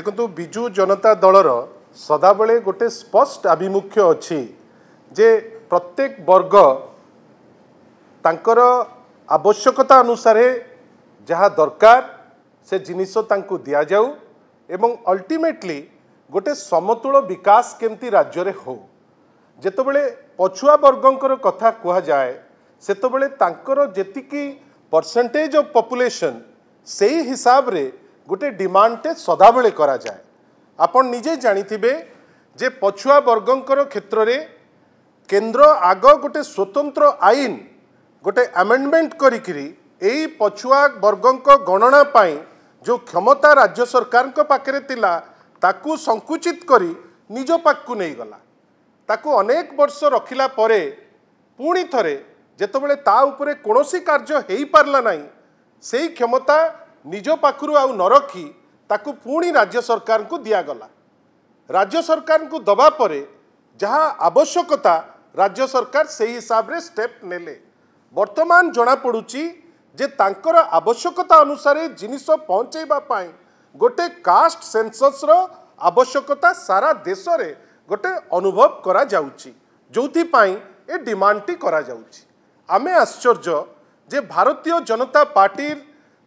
देखो बिजु जनता दलर सदाबले गोटे स्पष्ट आभिमुख्य अच्छी जे प्रत्येक वर्ग तांकर आवश्यकता अनुसार जहाँ दरकार से जिनिस तांको दिया जाऊ एवं अल्टीमेटली गोटे समतुल विकास केमती राज्य रे हो जेतबेले पछुआ वर्गंकर कथा कहा जाए सेतबेले तांकर जेतिकी परसेंटेज ऑफ पॉपुलेशन सेही हिसाब रे गोटे डिमांडटे सदाबले करा जाए। आपण निजे जानिथिबे जे पछुआ वर्गंकर क्षेत्र रे केंद्र आग गोटे स्वतंत्र आईन गोटे अमेंडमेंट करिकिरी एई पछुआ वर्गंक गणना पाई जो क्षमता राज्य सरकार को पाखरे तिला ताकू संकुचित करी निज पाखकु नहीं गला ताकू अनेक वर्ष रखिला परे पुणी थरे जेतबेले ता उपरे कोनोसी कार्य हेई पारला नाही सेही क्षमता निज पाखरु आउ न रखी ताकू पुणी राज्य सरकार को दिया गला। राज्य सरकार को दबा परे जहाँ आवश्यकता राज्य सरकार सेही हिसाब रे स्टेप नेले। वर्तमान जना पड़ुची जे तांकर आवश्यकता अनुसार जिनिस पहुँचेबा पाई गोटे कास्ट सेंसस रो आवश्यकता सारा देश रे गोटे अनुभव करा जाउची जोथि पाई ए डिमांडटी करा जाउची। आमे आश्चर्य जे भारतीय जनता पार्टी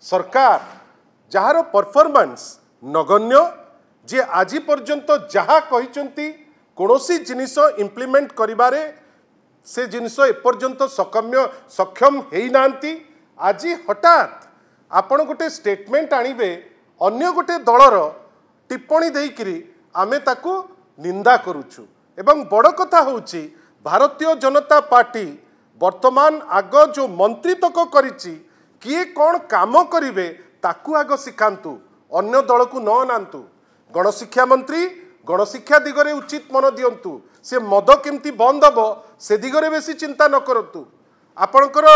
सरकार जहार परफॉर्मेंस नगण्य जे आज पर्यंत जहाँ कहिचंती कोनोसी जिनिस इम्प्लीमेंट करिबारे से जिनिस एपर्यंत सक्षम हेई नांती आज हठात आपण गोटे स्टेटमेंट आनिबे अन्य गोटे दलर टिप्पणी देइकिरी आमे ताकू निंदा करूछु एवं बड़ कथा होची भारतीय जनता पार्टी वर्तमान आग जो मंत्री तक करिछि किए कौन काम करिवे ताकू आग शिखांतु अन्य दल को न नांतु। गणशिक्षा मंत्री गणशिक्षा दिगरे उचित मन दियंतु से मद केमती बंद हबो से दिगरे बेसी चिंता न करतु। आपणकर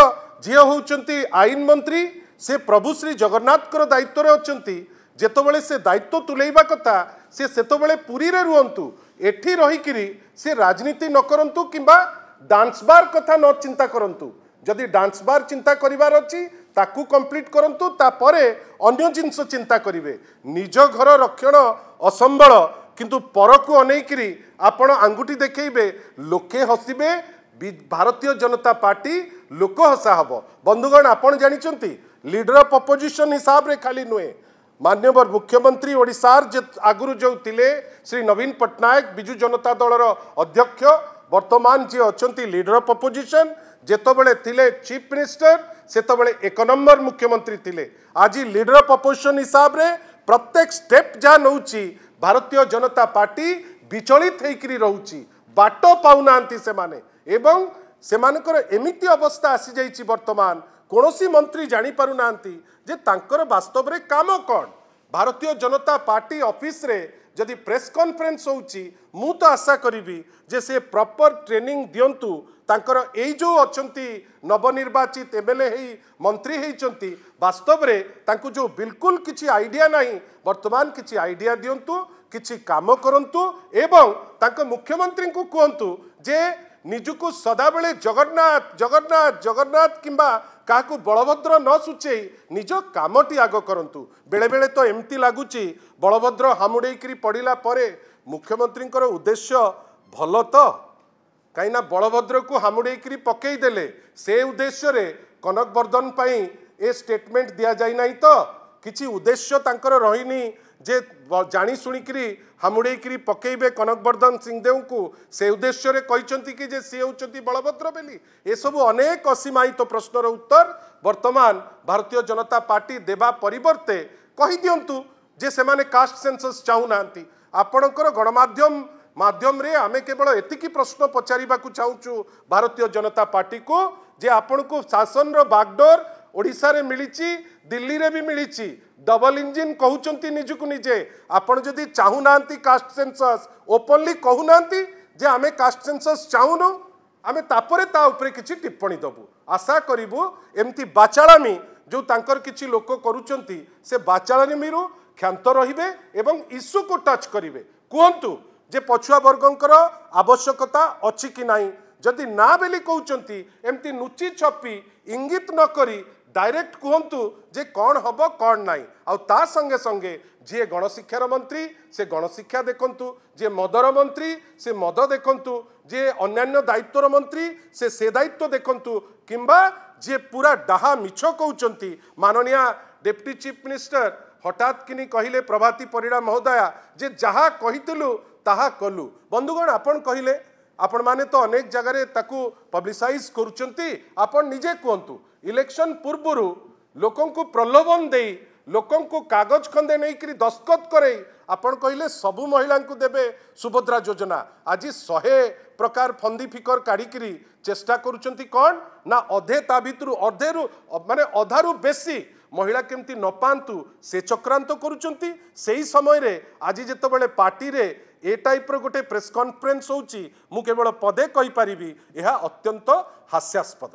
झियो होउचंती आईन मंत्री से प्रभु श्री जगन्नाथ कर दायित्व रे अछंती जेतबेले से दायित्व तुलेइबा कथा से सेतबेले पुरी रे रुहंतु एठी रहिकिरी से राजनीति न करंतु किंबा डांस बार कथा न चिंता करंतु। जदि डांस बार चिंता करिवार अछि ताकू कंप्लीट करंतु तापरे अन्य जिंस चिंता करिवे। निज घर रक्षण असंबल किंतु पर को अनेकिरी आपण आंगुठी देखैबे लोके हसिबे भारतीय जनता पार्टी लोक हसा हबो। बंधुगण आपण जानिचंती लीडर ऑफ अपोजिशन हिसाब रे खाली नुए माननीय मुख्यमंत्री ओडिशार जे आगुरु जो थिले श्री नवीन पट्टनायक बिजु जनता दलर अध्यक्ष वर्तमान जे अछंती लीडर ऑफ अपोजिशन जेतबेले थिले चीफ मिनिस्टर सेतबेले एक नंबर मुख्यमंत्री थिले। आज लीडर ऑफ अपोजिशन हिसाब रे प्रत्येक स्टेप जा नउची भारतीय जनता पार्टी विचलित हेकरी रहउची बाट पाउनांती से माने एवं सेमानकर एमिति अवस्था आसी जाइछि वर्तमान कोनोसी मंत्री जानी पारु नांती जे तांकर वास्तव रे काम कोन। भारतीय जनता पार्टी ऑफिस रे जदि प्रेस कॉन्फ्रेंस होउची मु तो आशा करिवि जे से प्रॉपर ट्रेनिंग दियंतु तांकर एई जो अछंती नवनिर्वाचित एमएलए हेई मंत्री हेइचंती वास्तव रे तांकु जो बिल्कुल किछि आइडिया नाही वर्तमान किछि आइडिया दियंतु किछि काम करंतु एवं तांक मुख्यमंत्री को कहंतु जे निजुको सदाबेले जगन्नाथ जगन्नाथ जगन्नाथ किंबा काकू बलभद्र न सूचेई निज कामटी आग करंतु। बेले बेले तो एमती लागुची बलभद्र हामुडेइकरी पड़िला परे मुख्यमंत्री उद्देश्य भल तो कहीं बलभद्र को हामुडेइकरी पकई देले से उद्देश्य रे कनकवर्धन पाई ए स्टेटमेंट दिया जाई नाही तो किछि उद्देश्य तांकर रहिनी जे जानी सुनिकरी हामुडेइकरी पकेइबे कनकवर्धन सिंहदेव को से उद्देश्य रे कहिचंती कि जे से होचंती बलभद्र बेली ए सब अनेक असीमायित प्रश्नर उत्तर वर्तमान भारतीय जनता पार्टी देबा परिवर्ते कहि दियंतु जे सेमाने कास्ट सेंसस चाहू नांती। आपणकर गणमाध्यम माध्यम रे आमे केवल एतिकी प्रश्न पचारिबाकू चाहूचु भारतीय जनता पार्टी को जे आपण को शासन रो बागडोर ओडिशा रे मिलिची दिल्ली रे भी मिलिची डबल इंजिन कहउचंती निजुकु निजे आपण जदि चाहू नांती कास्ट सेंसस ओपनली कहू नांती जे आमे कास्ट सेंसस चाहूनु आमे तापरे ता उपरे किछि टिप्पणी दबु आशा करिवु एमती बाचालामी जो तांकर किछि लोक करूचंती से बाचालामीरु क्षांत रहिबे एवं इश्यू को टच करिवे कहंतु जे पछुआ वर्गंकर आवश्यकता अछि कि नाही जदि ना बेली कहउचंती एमती नुची छपी इंगित न करी डायरेक्ट कहतु जे कौन हम कौन नाई आ संगे संगे जी गणशिक्षार मंत्री से गणशिक्षा देखु जे मदर मंत्री से मद देखु जे अन्यान्य दायित्वर मंत्री से दायित्व देखु किंबा जे पूरा डाहा मिछ कहते माननीय डेप्टी चीफ मिनिस्टर हठात किनी कहले प्रभाती परिड़ा महोदया जे जहाँ कहितलु ताहा कलु बंधुगण आपण कहले आपण माने तो अनेक जगह ताकू पब्लिसाइज करुचंती आपण निजे कहतु इलेक्शन पूर्व लोकों को प्रलोभन दे लोकों को कागज खंदे नहीं करी दस्तखत करे आपण कहले सबु महिला को देबे सुभद्रा योजना आज 100 प्रकार फंदी फिकर काढ़ी चेष्टा करुचंती कौन ना अधे ता भितरु अधेरु माने अधारु बेसी महिला केमती न पातु से चक्रांत करुचंती सेही समय रे आज जेतेबेले पार्टी रे ए टाइप रो गोटे प्रेस कॉन्फ्रेंस होची मु केवल पदे कहि परिबी यह अत्यंत हास्यास्पद।